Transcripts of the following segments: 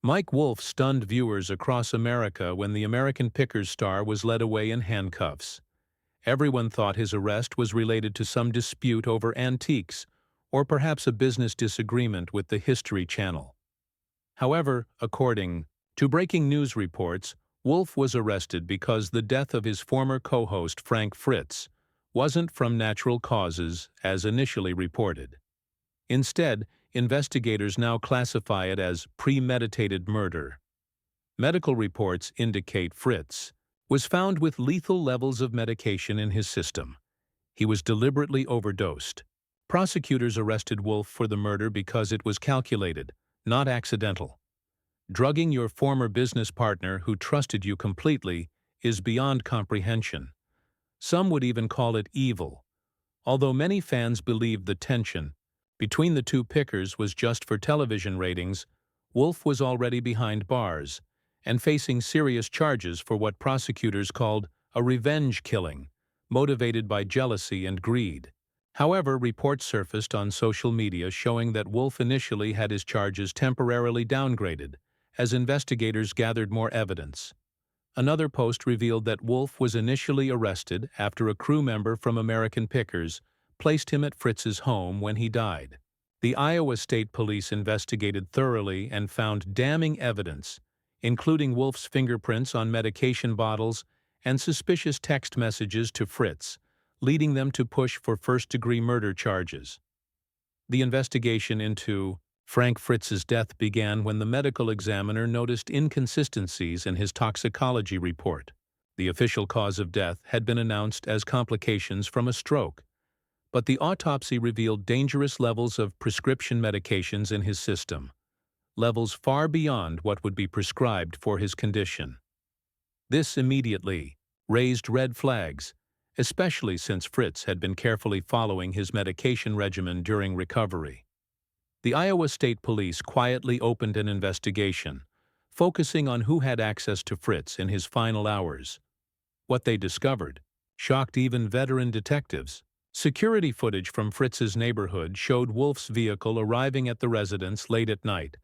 Mike Wolfe stunned viewers across America when the American Pickers star was led away in handcuffs. Everyone thought his arrest was related to some dispute over antiques, or perhaps a business disagreement with the History Channel. However, according to breaking news reports, Wolfe was arrested because the death of his former co-host Frank Frits wasn't from natural causes as initially reported. Instead, investigators now classify it as premeditated murder. Medical reports indicate Frits was found with lethal levels of medication in his system. He was deliberately overdosed. Prosecutors arrested Wolfe for the murder because it was calculated, not accidental. Drugging your former business partner who trusted you completely is beyond comprehension. Some would even call it evil. Although many fans believed the tension between the two Pickers was just for television ratings, Wolfe was already behind bars and facing serious charges for what prosecutors called a revenge killing, motivated by jealousy and greed. However, reports surfaced on social media showing that Wolfe initially had his charges temporarily downgraded as investigators gathered more evidence. Another post revealed that Wolfe was initially arrested after a crew member from American Pickers placed him at Fritz's home when he died. The Iowa State Police investigated thoroughly and found damning evidence, including Wolfe's fingerprints on medication bottles and suspicious text messages to Frits, leading them to push for first-degree murder charges. The investigation into Frank Fritz's death began when the medical examiner noticed inconsistencies in his toxicology report. The official cause of death had been announced as complications from a stroke, but the autopsy revealed dangerous levels of prescription medications in his system, levels far beyond what would be prescribed for his condition. This immediately raised red flags, especially since Frits had been carefully following his medication regimen during recovery. The Iowa State Police quietly opened an investigation, focusing on who had access to Frits in his final hours. What they discovered shocked even veteran detectives. Security footage from Fritz's neighborhood showed Wolfe's vehicle arriving at the residence late at night,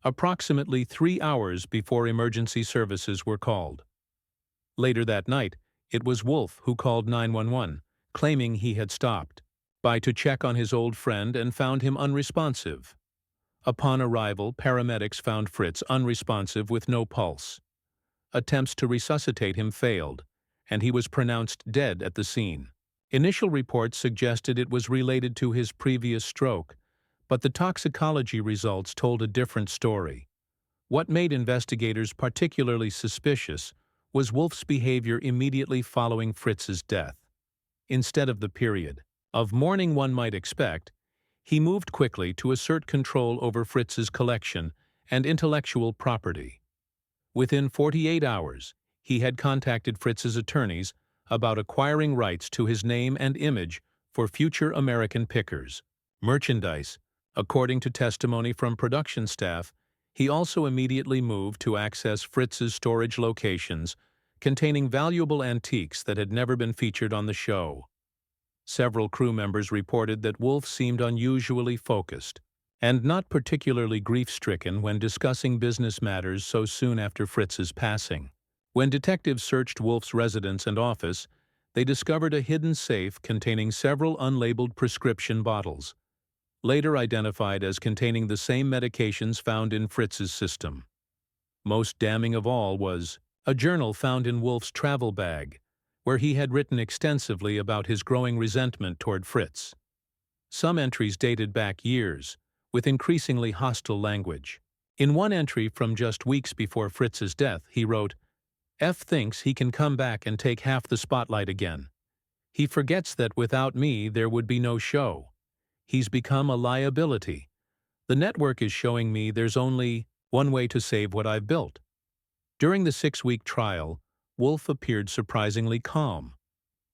approximately 3 hours before emergency services were called. Later that night, it was Wolfe who called 911, claiming he had stopped by to check on his old friend and found him unresponsive. Upon arrival, paramedics found Frits unresponsive with no pulse. Attempts to resuscitate him failed, and he was pronounced dead at the scene. Initial reports suggested it was related to his previous stroke, but the toxicology results told a different story. What made investigators particularly suspicious was Wolfe's behavior immediately following Fritz's death. Instead of the period of mourning one might expect, he moved quickly to assert control over Fritz's collection and intellectual property. Within 48 hours, he had contacted Fritz's attorneys about acquiring rights to his name and image for future American Pickers merchandise. According to testimony from production staff, he also immediately moved to access Fritz's storage locations containing valuable antiques that had never been featured on the show. Several crew members reported that Wolfe seemed unusually focused and not particularly grief-stricken when discussing business matters so soon after Fritz's passing. When detectives searched Wolfe's residence and office, they discovered a hidden safe containing several unlabeled prescription bottles, later identified as containing the same medications found in Fritz's system. Most damning of all was a journal found in Wolfe's travel bag, where he had written extensively about his growing resentment toward Frits. Some entries dated back years, with increasingly hostile language. In one entry from just weeks before Fritz's death, he wrote, "F thinks he can come back and take half the spotlight again. He forgets that without me there would be no show. He's become a liability. The network is showing me there's only one way to save what I've built." During the 6-week trial, Wolfe appeared surprisingly calm,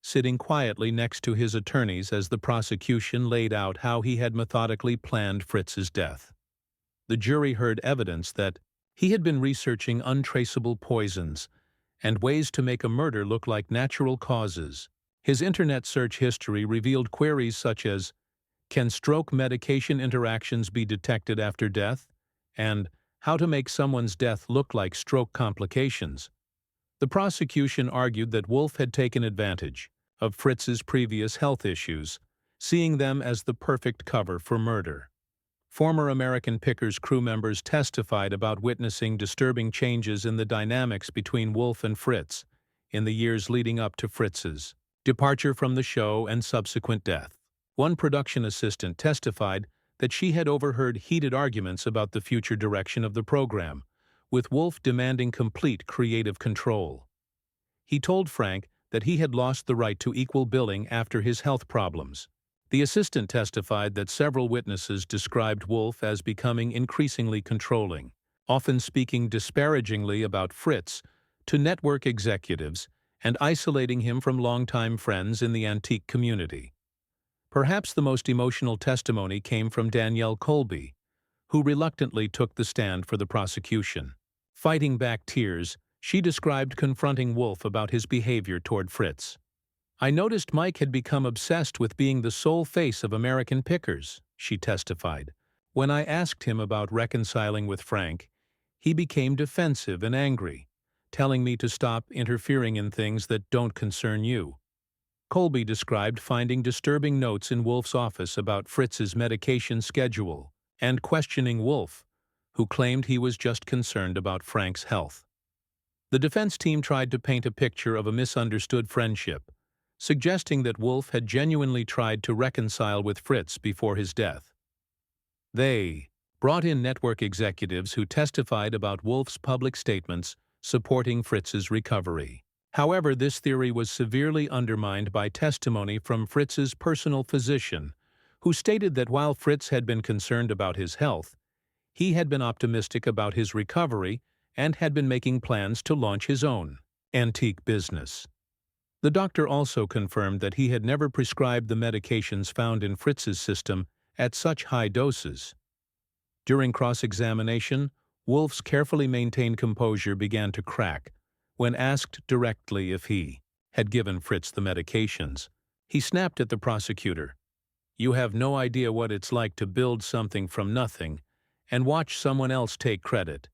sitting quietly next to his attorneys as the prosecution laid out how he had methodically planned Fritz's death. The jury heard evidence that he had been researching untraceable poisons and ways to make a murder look like natural causes. His internet search history revealed queries such as, "Can stroke medication interactions be detected after death?" and How to make someone's death look like stroke complications. The prosecution argued that Wolfe had taken advantage of Fritz's previous health issues, seeing them as the perfect cover for murder. Former American Pickers crew members testified about witnessing disturbing changes in the dynamics between Wolfe and Fritz in the years leading up to Fritz's departure from the show and subsequent death. One production assistant testified that she had overheard heated arguments about the future direction of the program, with Wolfe demanding complete creative control. He told Frank that he had lost the right to equal billing after his health problems. The assistant testified that several witnesses described Wolfe as becoming increasingly controlling, often speaking disparagingly about Fritz to network executives and isolating him from longtime friends in the antique community. Perhaps the most emotional testimony came from Danielle Colby, who reluctantly took the stand for the prosecution. Fighting back tears, she described confronting Wolfe about his behavior toward Fritz. "I noticed Mike had become obsessed with being the sole face of American Pickers," she testified. "When I asked him about reconciling with Frank, he became defensive and angry, telling me to stop interfering in things that don't concern you." Colby described finding disturbing notes in Wolfe's office about Fritz's medication schedule and questioning Wolfe, who claimed he was just concerned about Frank's health. The defense team tried to paint a picture of a misunderstood friendship, suggesting that Wolfe had genuinely tried to reconcile with Fritz before his death. They brought in network executives who testified about Wolfe's public statements supporting Fritz's recovery. However, this theory was severely undermined by testimony from Fritz's personal physician, who stated that while Fritz had been concerned about his health, he had been optimistic about his recovery and had been making plans to launch his own antique business. The doctor also confirmed that he had never prescribed the medications found in Fritz's system at such high doses. During cross-examination, Wolfe's carefully maintained composure began to crack when asked directly if he had given Fritz the medications. He snapped at the prosecutor. "You have no idea what it's like to build something from nothing and watch someone else take credit,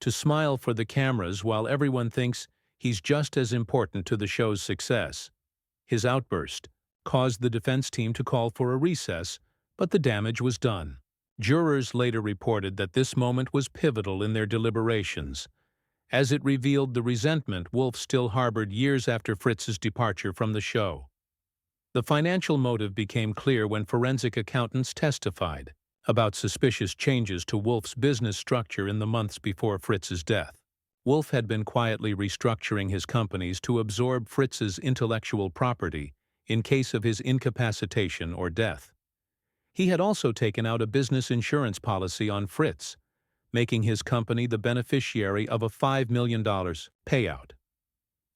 to smile for the cameras while everyone thinks he's just as important to the show's success." His outburst caused the defense team to call for a recess, but the damage was done. Jurors later reported that this moment was pivotal in their deliberations, as it revealed the resentment Wolfe still harbored years after Fritz's departure from the show. The financial motive became clear when forensic accountants testified about suspicious changes to Wolfe's business structure in the months before Fritz's death. Wolfe had been quietly restructuring his companies to absorb Fritz's intellectual property in case of his incapacitation or death. He had also taken out a business insurance policy on Fritz, making his company the beneficiary of a $5 million payout.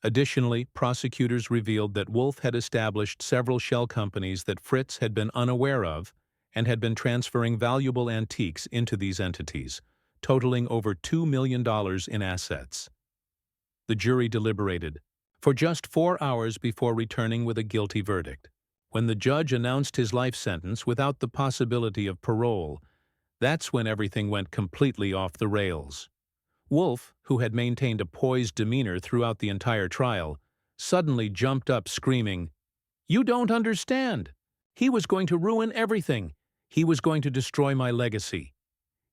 Additionally, prosecutors revealed that Wolfe had established several shell companies that Fritz had been unaware of and had been transferring valuable antiques into these entities, totaling over $2 million in assets. The jury deliberated for just 4 hours before returning with a guilty verdict. When the judge announced his life sentence without the possibility of parole, that's when everything went completely off the rails. Wolfe, who had maintained a poised demeanor throughout the entire trial, suddenly jumped up screaming, "You don't understand! He was going to ruin everything! He was going to destroy my legacy!"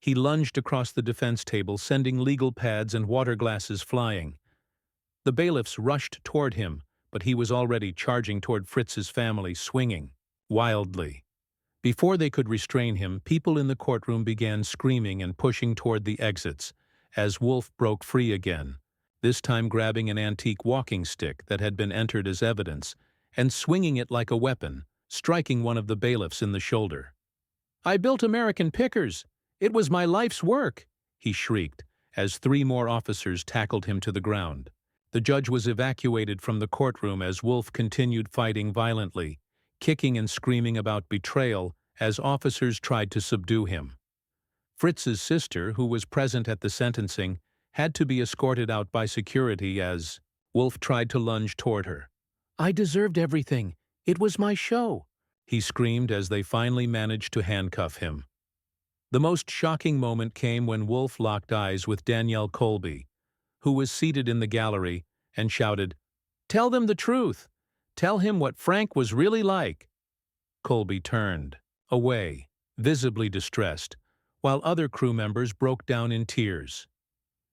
He lunged across the defense table, sending legal pads and water glasses flying. The bailiffs rushed toward him, but he was already charging toward Fritz's family, swinging wildly. Before they could restrain him, people in the courtroom began screaming and pushing toward the exits as Wolfe broke free again, this time grabbing an antique walking stick that had been entered as evidence and swinging it like a weapon, striking one of the bailiffs in the shoulder. "I built American Pickers! It was my life's work!" he shrieked as 3 more officers tackled him to the ground. The judge was evacuated from the courtroom as Wolfe continued fighting violently, kicking and screaming about betrayal as officers tried to subdue him. Fritz's sister, who was present at the sentencing, had to be escorted out by security as Wolfe tried to lunge toward her. "I deserved everything. It was my show," he screamed as they finally managed to handcuff him. The most shocking moment came when Wolfe locked eyes with Danielle Colby, who was seated in the gallery, and shouted, "Tell them the truth! Tell him what Frank was really like!" Colby turned away, visibly distressed, while other crew members broke down in tears.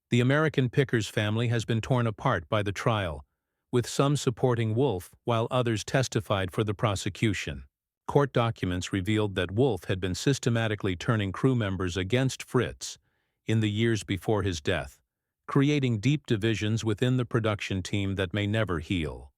The American Pickers family has been torn apart by the trial, with some supporting Wolfe while others testified for the prosecution. Court documents revealed that Wolfe had been systematically turning crew members against Frits in the years before his death, creating deep divisions within the production team that may never heal.